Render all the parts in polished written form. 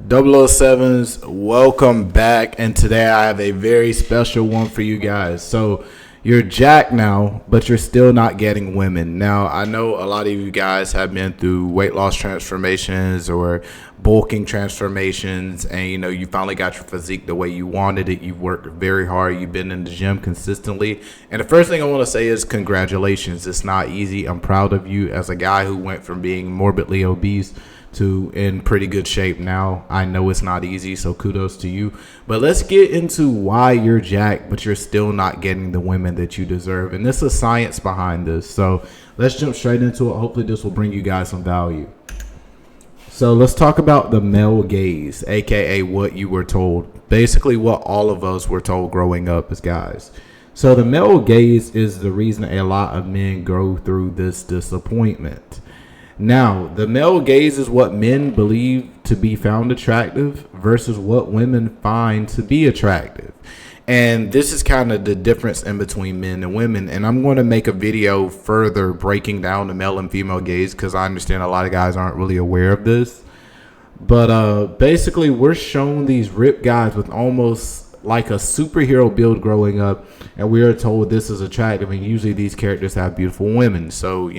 007s, welcome back. And today I have a very special one for you guys. So you're jacked now, but you're still not getting women. Now, I know a lot of you guys have been through weight loss transformations or bulking transformations, and you finally got your physique the way you wanted it. You've worked very hard. You've been in the gym consistently. And the first thing I want to say is congratulations. It's not easy. I'm proud of you as a guy who went from being morbidly obese to in pretty good shape now. I know it's not easy, so kudos to you. But let's get into why you're jacked, but you're still not getting the women that you deserve. And there's a science behind this. So let's jump straight into it. Hopefully this will bring you guys some value. So let's talk about the male gaze, aka what you were told. Basically what all of us were told growing up as guys. So the male gaze is the reason a lot of men go through this disappointment. Now, the male gaze is what men believe to be found attractive versus what women find to be attractive. And this is kind of the difference in between men and women. And I'm going to make a video further breaking down the male and female gaze because I understand a lot of guys aren't really aware of this. But basically, we're shown these ripped guys with almost like a superhero build growing up, and we are told this is attractive, and usually these characters have beautiful women. So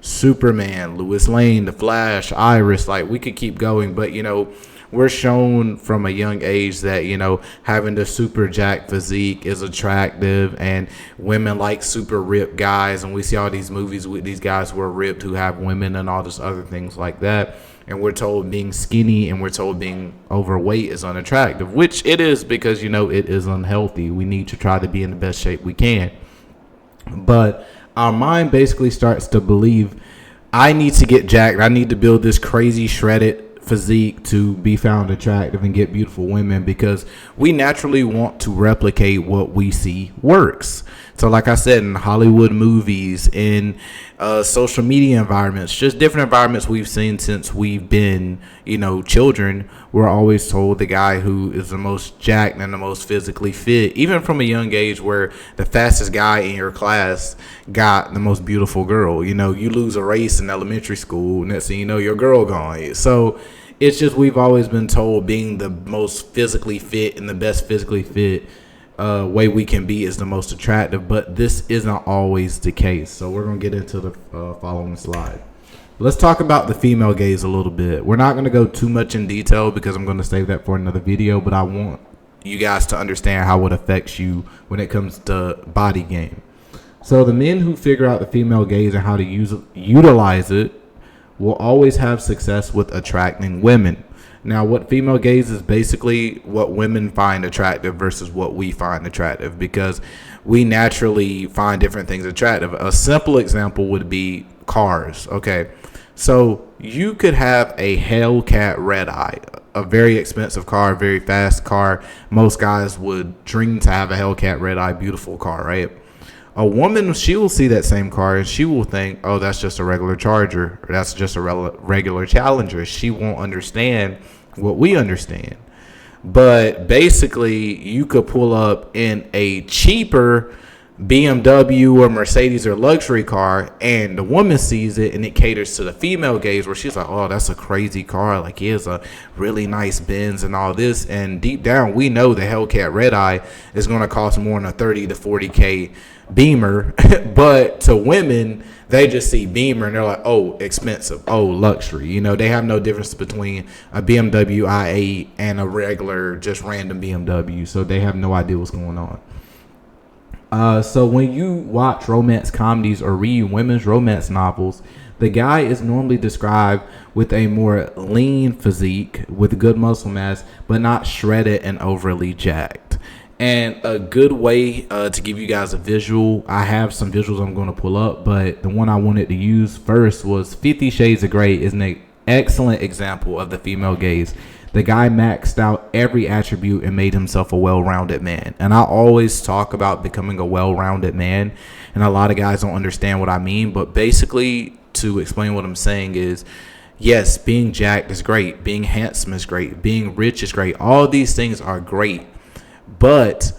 Superman, Lois Lane, The Flash, Iris, like we could keep going, but we're shown from a young age that having the super jacked physique is attractive, and women like super ripped guys, and we see all these movies with these guys who are ripped who have women and all this other things like that. And we're told being skinny and we're told being overweight is unattractive, which it is because, it is unhealthy. We need to try to be in the best shape we can. But our mind basically starts to believe, I need to get jacked. I need to build this crazy shredded physique to be found attractive and get beautiful women because we naturally want to replicate what we see works. So like I said, in Hollywood movies, in social media environments, just different environments we've seen since we've been, children, we're always told the guy who is the most jacked and the most physically fit, even from a young age where the fastest guy in your class got the most beautiful girl. You lose a race in elementary school, next thing you know, your girl gone. So it's just we've always been told being the most physically fit and the best physically fit way we can be is the most attractive, but this isn't always the case. So we're going to get into the following slide. Let's talk about the female gaze a little bit. We're not going to go too much in detail because I'm going to save that for another video, but I want you guys to understand how it affects you when it comes to body game. So the men who figure out the female gaze and how to utilize it will always have success with attracting women. Now, what female gaze is basically what women find attractive versus what we find attractive, because we naturally find different things attractive. A simple example would be cars. Okay, so you could have a Hellcat Red Eye, a very expensive car, very fast car. Most guys would dream to have a Hellcat Red Eye, beautiful car, right? A woman, she will see that same car and she will think, oh, that's just a regular Charger, or that's just a regular Challenger. She won't understand what we understand. But basically, you could pull up in a cheaper BMW or Mercedes or luxury car, and the woman sees it and it caters to the female gaze where she's like, oh, that's a crazy car, like he has a really nice Benz and all this. And deep down we know the Hellcat Red Eye is going to cost more than a 30 to 40k Beamer. But to women, they just see Beamer and they're like, oh, expensive, oh, luxury. They have no difference between a BMW i8 and a regular just random BMW, so they have no idea what's going on. So when you watch romance comedies or read women's romance novels, the guy is normally described with a more lean physique with good muscle mass, but not shredded and overly jacked. And a good way to give you guys a visual, I have some visuals I'm going to pull up, but the one I wanted to use first was 50 Shades of Grey is an excellent example of the female gaze. The guy maxed out every attribute and made himself a well-rounded man. And I always talk about becoming a well-rounded man, and a lot of guys don't understand what I mean. But basically, to explain what I'm saying is, yes, being jacked is great. Being handsome is great. Being rich is great. All these things are great. But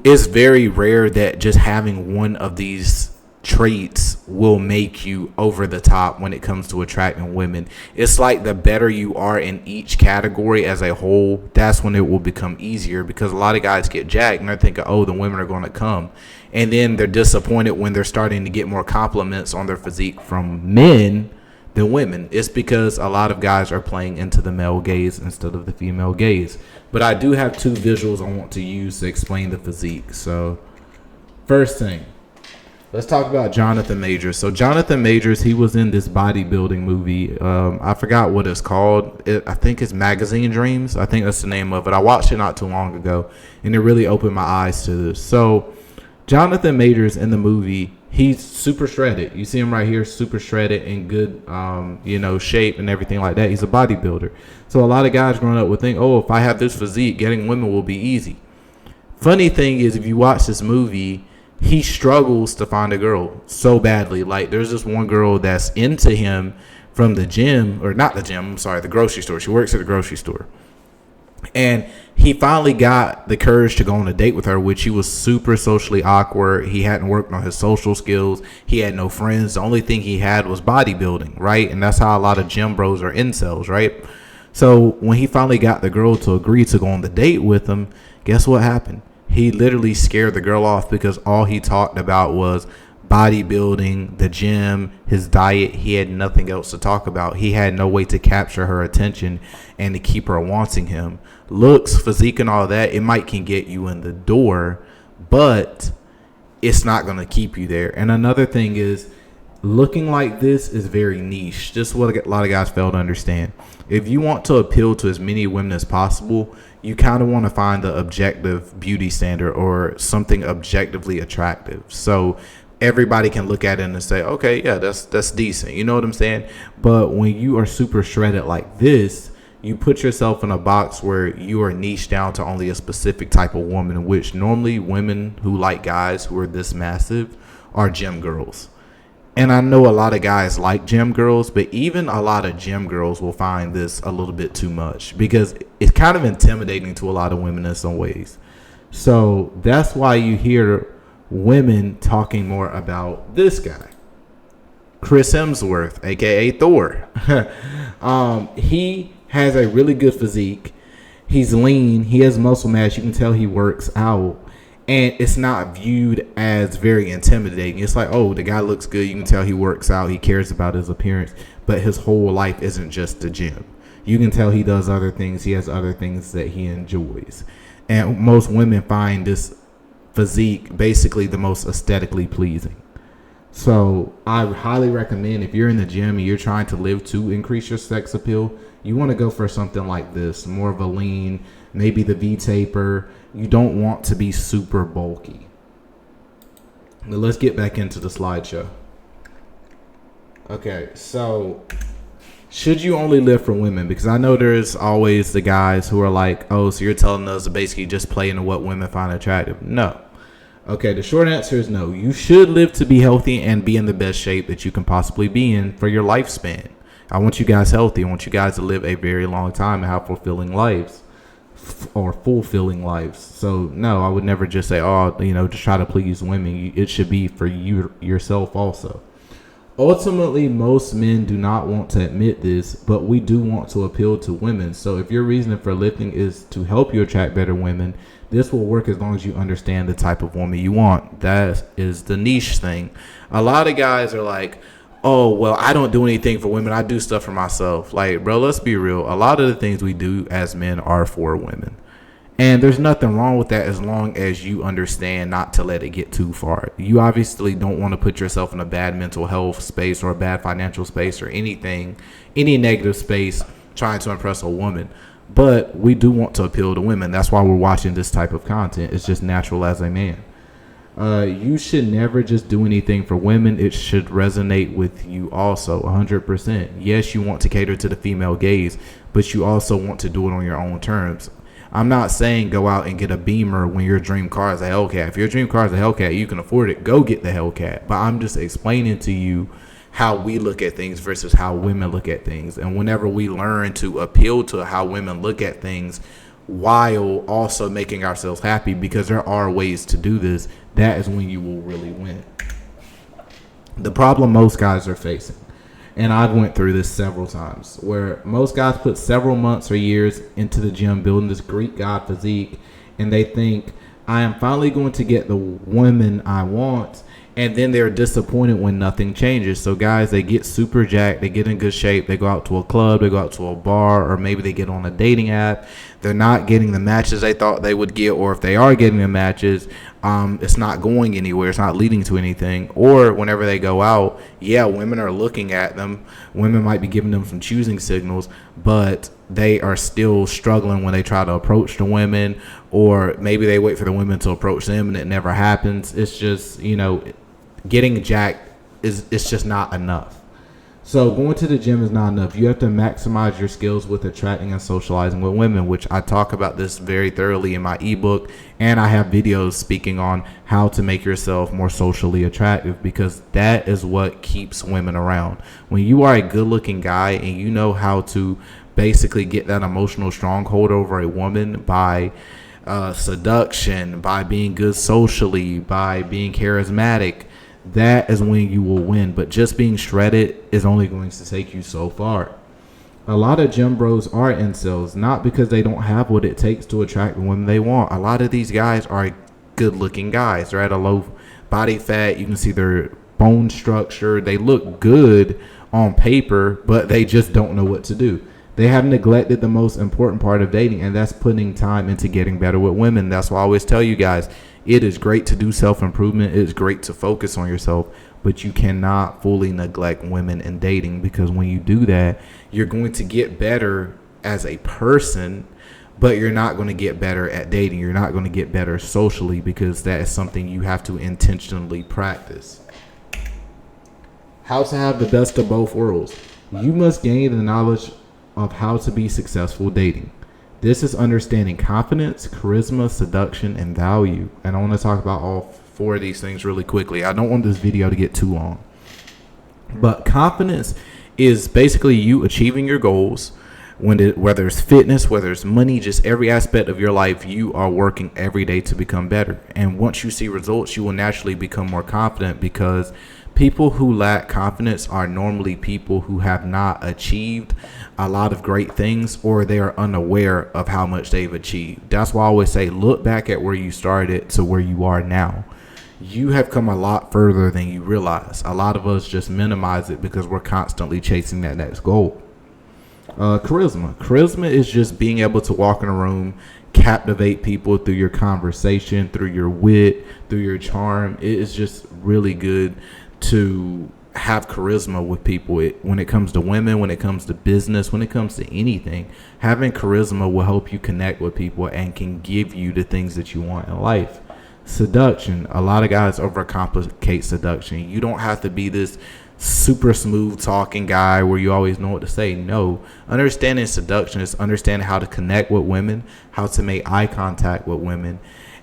it's very rare that just having one of these traits will make you over the top when it comes to attracting women. It's like the better you are in each category as a whole, that's when it will become easier, because a lot of guys get jacked and they're thinking, oh, the women are going to come. And then they're disappointed when they're starting to get more compliments on their physique from men than women. It's because a lot of guys are playing into the male gaze instead of the female gaze. But I do have two visuals I want to use to explain the physique. So first thing, let's talk about Jonathan Majors. So Jonathan Majors, he was in this bodybuilding movie. I forgot what it's called. I think it's Magazine Dreams. I think that's the name of it. I watched it not too long ago, and it really opened my eyes to this. So Jonathan Majors in the movie, he's super shredded. You see him right here, super shredded in good, shape and everything like that. He's a bodybuilder. So a lot of guys growing up would think, oh, if I have this physique, getting women will be easy. Funny thing is, if you watch this movie, he struggles to find a girl so badly. Like, there's this one girl that's into him from the gym, or not the gym, I'm sorry, the grocery store. She works at the grocery store. And he finally got the courage to go on a date with her, which he was super socially awkward. He hadn't worked on his social skills. He had no friends. The only thing he had was bodybuilding, right? And that's how a lot of gym bros are incels, right? So when he finally got the girl to agree to go on the date with him, guess what happened? He literally scared the girl off, because all he talked about was bodybuilding, the gym, his diet. He had nothing else to talk about. He had no way to capture her attention and to keep her wanting him. Looks, physique, and all that, it might can get you in the door, but it's not going to keep you there. And another thing is, looking like this is very niche. Just what a lot of guys fail to understand. If you want to appeal to as many women as possible, you kind of want to find the objective beauty standard or something objectively attractive. So everybody can look at it and say, okay, yeah, that's decent. You know what I'm saying? But when you are super shredded like this, you put yourself in a box where you are niched down to only a specific type of woman, which normally women who like guys who are this massive are gym girls. And I know a lot of guys like gym girls, but even a lot of gym girls will find this a little bit too much, because it's kind of intimidating to a lot of women in some ways. So that's why you hear women talking more about this guy, Chris Hemsworth, aka Thor. He has a really good physique. He's lean. He has muscle mass. You can tell he works out. And it's not viewed as very intimidating. It's like, oh, the guy looks good. You can tell he works out. He cares about his appearance. But his whole life isn't just the gym. You can tell he does other things. He has other things that he enjoys. And most women find this physique basically the most aesthetically pleasing. So I highly recommend, if you're in the gym and you're trying to live to increase your sex appeal, you want to go for something like this. More of a lean, maybe the V-taper. You don't want to be super bulky. Now let's get back into the slideshow. Okay, so should you only live for women? Because I know there's always the guys who are like, oh, so you're telling us to basically just play into what women find attractive. No. Okay, the short answer is no. You should live to be healthy and be in the best shape that you can possibly be in for your lifespan. I want you guys healthy. I want you guys to live a very long time and have fulfilling lives. Or fulfilling lives. So no, I would never just say, oh, to try to please women. It should be for you yourself also. Ultimately, most men do not want to admit this, but we do want to appeal to women. So if your reason for lifting is to help you attract better women, this will work as long as you understand the type of woman you want. That is the niche thing. A lot of guys are like, oh, well, I don't do anything for women. I do stuff for myself. Like, bro, let's be real. A lot of the things we do as men are for women. And there's nothing wrong with that as long as you understand not to let it get too far. You obviously don't want to put yourself in a bad mental health space or a bad financial space or anything, any negative space trying to impress a woman. But we do want to appeal to women. That's why we're watching this type of content. It's just natural as a man. You should never just do anything for women. It should resonate with you also 100%. Yes, you want to cater to the female gaze, but you also want to do it on your own terms. I'm not saying go out and get a Beamer when your dream car is a Hellcat. If your dream car is a Hellcat, you can afford it. Go get the Hellcat. But I'm just explaining to you how we look at things versus how women look at things. And whenever we learn to appeal to how women look at things while also making ourselves happy, because there are ways to do this, that is when you will really win. The problem most guys are facing, and I've went through this several times, where most guys put several months or years into the gym building this Greek god physique, and they think, I am finally going to get the women I want, and then they're disappointed when nothing changes. So guys, they get super jacked, they get in good shape, they go out to a club, they go out to a bar, or maybe they get on a dating app. They're not getting the matches they thought they would get, or if they are getting the matches, it's not going anywhere, it's not leading to anything. Or whenever they go out, yeah, women are looking at them, women might be giving them some choosing signals, but they are still struggling when they try to approach the women, or maybe they wait for the women to approach them and it never happens. It's just, getting jacked it's just not enough. So going to the gym is not enough. You have to maximize your skills with attracting and socializing with women, which I talk about this very thoroughly in my ebook, and I have videos speaking on how to make yourself more socially attractive, because that is what keeps women around. When you are a good-looking guy and you know how to basically get that emotional stronghold over a woman by seduction, by being good socially, by being charismatic, that is when you will win. But just being shredded is only going to take you so far. A lot of gym bros are incels, not because they don't have what it takes to attract the women they want. A lot of these guys are good looking guys. They're at a low body fat. You can see their bone structure. They look good on paper, but they just don't know what to do. They have neglected the most important part of dating, and that's putting time into getting better with women. That's why I always tell you guys, it is great to do self-improvement. It is great to focus on yourself, but you cannot fully neglect women in dating, because when you do that, you're going to get better as a person, but you're not going to get better at dating. You're not going to get better socially, because that is something you have to intentionally practice. How to have the best of both worlds. You must gain the knowledge of how to be successful dating. This is understanding confidence, charisma, seduction, and value. And I want to talk about all four of these things really quickly. I don't want this video to get too long. But confidence is basically you achieving your goals. Whether it's fitness, whether it's money, just every aspect of your life, you are working every day to become better. And once you see results, you will naturally become more confident, because people who lack confidence are normally people who have not achieved a lot of great things, or they are unaware of how much they've achieved. That's why I always say, look back at where you started to where you are now. You have come a lot further than you realize. A lot of us just minimize it because we're constantly chasing that next goal. Charisma is just being able to walk in a room, captivate people through your conversation, through your wit, through your charm. It is just really good to have charisma with people. When it comes to women, when it comes to business, when it comes to anything, having charisma will help you connect with people and can give you the things that you want in life. Seduction. A lot of guys overcomplicate seduction. You don't have to be this super smooth talking guy where you always know what to say. No, understanding seduction is understanding how to connect with women, how to make eye contact with women,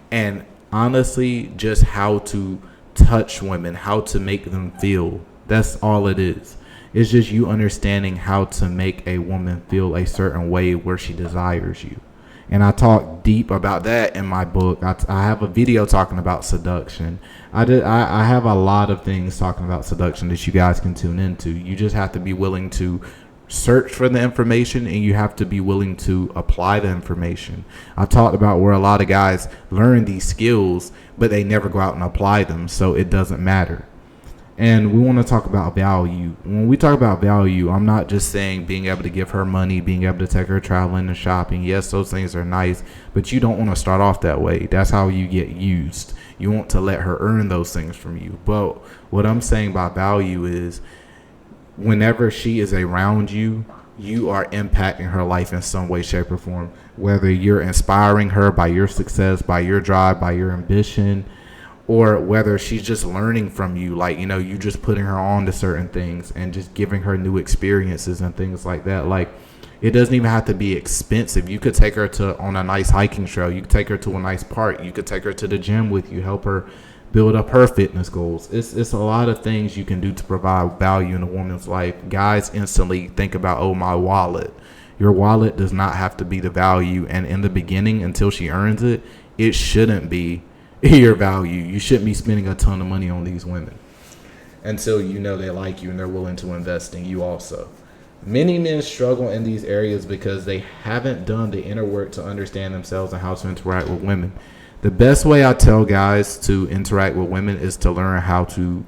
and honestly just how to touch women, how to make them feel. That's all it is. It's just you understanding how to make a woman feel a certain way where she desires you. And I talk deep about that in my book. I have a video talking about seduction. I have a lot of things talking about seduction that you guys can tune into. You just have to be willing to search for the information, and you have to be willing to apply the information. I talked about where a lot of guys learn these skills, but they never go out and apply them, so it doesn't matter. And we want to talk about value. When we talk about value, I'm not just saying being able to give her money, being able to take her traveling and shopping. Yes, those things are nice, but you don't want to start off that way. That's how you get used. You want to let her earn those things from you. But what I'm saying by value is whenever she is around you, you are impacting her life in some way, shape, or form. Whether you're inspiring her by your success, by your drive, by your ambition, or whether she's just learning from you, like, you just putting her on to certain things and just giving her new experiences and things like that. Like, it doesn't even have to be expensive. You could take her on a nice hiking trail. You could take her to a nice park. You could take her to the gym with you, help her build up her fitness goals. It's a lot of things you can do to provide value in a woman's life. Guys instantly think about, oh, my wallet. Your wallet does not have to be the value. And in the beginning, until she earns it, it shouldn't be your value. You shouldn't be spending a ton of money on these women. until you know they like you and they're willing to invest in you also. Many men struggle in these areas because they haven't done the inner work to understand themselves and how to interact with women. The best way I tell guys to interact with women is to learn how to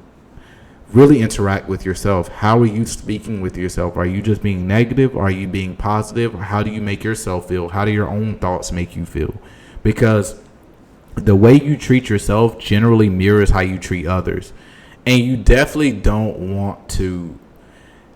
really interact with yourself. How are you speaking with yourself? Are you just being negative? Are you being positive? Or how do you make yourself feel? How do your own thoughts make you feel? Because the way you treat yourself generally mirrors how you treat others. And you definitely don't want to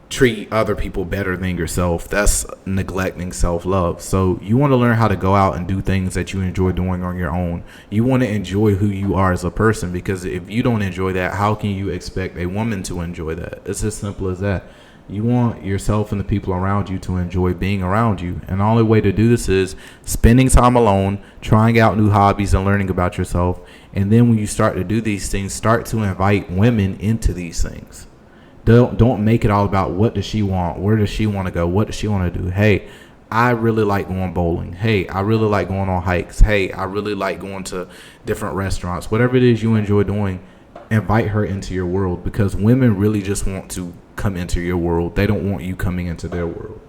treat other people better than yourself. That's neglecting self-love. So you want to learn how to go out and do things that you enjoy doing on your own. You want to enjoy who you are as a person, because if you don't enjoy that, how can you expect a woman to enjoy that? It's as simple as that. You want yourself and the people around you to enjoy being around you. And the only way to do this is spending time alone, trying out new hobbies and learning about yourself. And then when you start to do these things, start to invite women into these things. Don't make it all about what does she want, where does she want to go, what does she want to do. Hey, I really like going bowling. Hey, I really like going on hikes. Hey, I really like going to different restaurants. Whatever it is you enjoy doing, invite her into your world, because women really just want to come into your world. They don't want you coming into their world.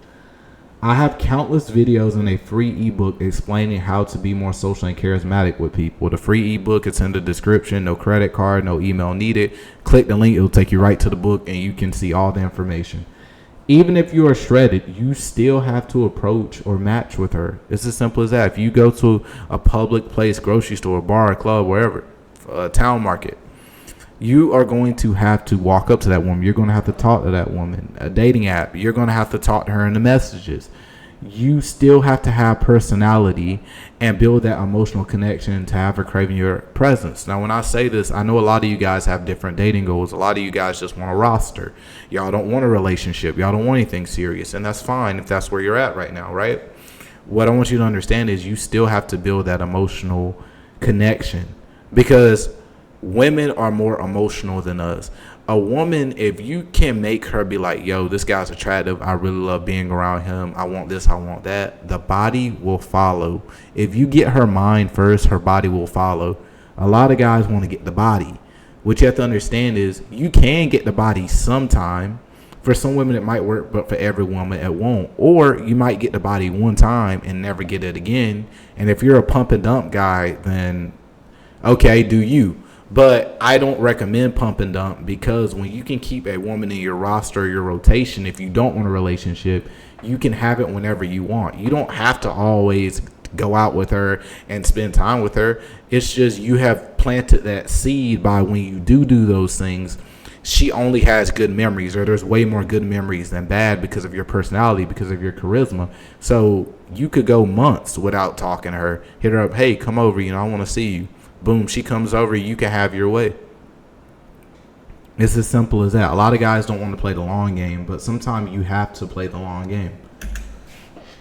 I have countless videos and a free ebook explaining how to be more social and charismatic with people. The free ebook is in the description. No credit card, no email needed. Click the link. It'll take you right to the book and you can see all the information. Even if you are shredded, you still have to approach or match with her. It's as simple as that. If you go to a public place, grocery store, bar, club, wherever, a town market, you are going to have to walk up to that woman. You're going to have to talk to that woman. A dating app, you're going to have to talk to her in the messages. You still have to have personality and build that emotional connection to have her craving your presence. Now, when I say this, I know a lot of you guys have different dating goals. A lot of you guys just want a roster. Y'all don't want a relationship. Y'all don't want anything serious. And that's fine if that's where you're at right now, right? What I want you to understand is you still have to build that emotional connection, because women are more emotional than us. A woman, if you can make her be like, yo, this guy's attractive, I really love being around him, I want this, I want that, the body will follow. If you get her mind first, her body will follow. A lot of guys want to get the body. What you have to understand is you can get the body sometime. For some women it might work, but for every woman it won't. Or you might get the body one time and never get it again. And if you're a pump and dump guy, then okay, do you. But I don't recommend pump and dump, because when you can keep a woman in your roster, your rotation, if you don't want a relationship, you can have it whenever you want. You don't have to always go out with her and spend time with her. It's just you have planted that seed by when you do those things, she only has good memories, or there's way more good memories than bad because of your personality, because of your charisma. So you could go months without talking to her. Hit her up, hey, come over, I want to see you. Boom, she comes over, you can have your way. It's as simple as that. A lot of guys don't want to play the long game, but sometimes you have to play the long game.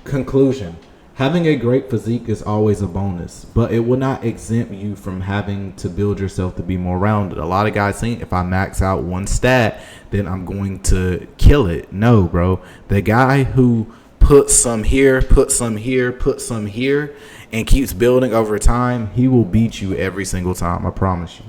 Conclusion. Having a great physique is always a bonus, but it will not exempt you from having to build yourself to be more rounded. A lot of guys think if I max out one stat, then I'm going to kill it. No, bro. The guy who puts some here, put some here, put some here, and keeps building over time, he will beat you every single time, I promise you.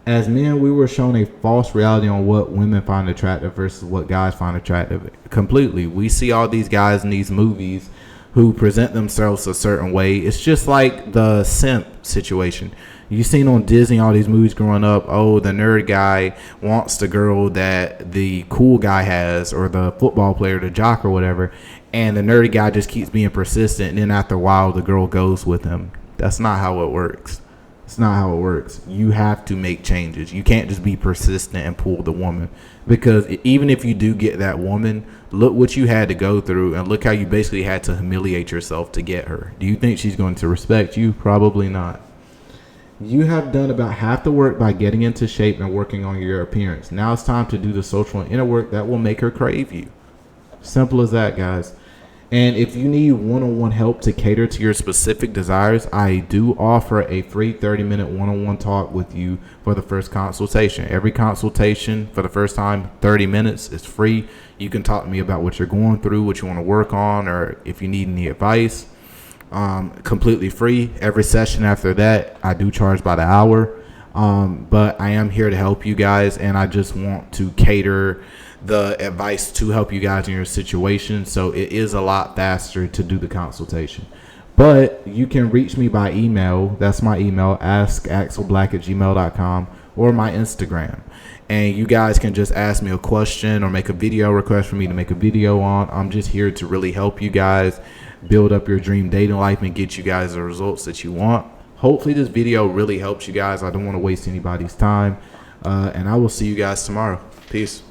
As men, we were shown a false reality on what women find attractive versus what guys find attractive. Completely. We see all these guys in these movies who present themselves a certain way. It's just like the simp situation. You seen on Disney all these movies growing up, oh, the nerd guy wants the girl that the cool guy has, or the football player, the jock or whatever, and the nerdy guy just keeps being persistent, and then after a while the girl goes with him. That's not how it works. It's not how it works. You have to make changes. You can't just be persistent and pull the woman, because even if you do get that woman, look what you had to go through, and look how you basically had to humiliate yourself to get her. Do you think she's going to respect you? Probably not. You have done about half the work by getting into shape and working on your appearance. Now it's time to do the social and inner work that will make her crave you. Simple as that, guys. And if you need one-on-one help to cater to your specific desires, I do offer a free 30-minute one-on-one talk with you for the first consultation. Every consultation for the first time, 30 minutes, is free. You can talk to me about what you're going through, what you want to work on, or if you need any advice. Completely free. Every session after that, I do charge by the hour. But I am here to help you guys, and I just want to cater the advice to help you guys in your situation. So it is a lot faster to do the consultation. But you can reach me by email. That's my email, askaxelblack@gmail.com, or my Instagram. And you guys can just ask me a question or make a video request for me to make a video on. I'm just here to really help you guys build up your dream dating life and get you guys the results that you want. Hopefully this video really helps you guys. I don't want to waste anybody's time. And I will see you guys tomorrow. Peace.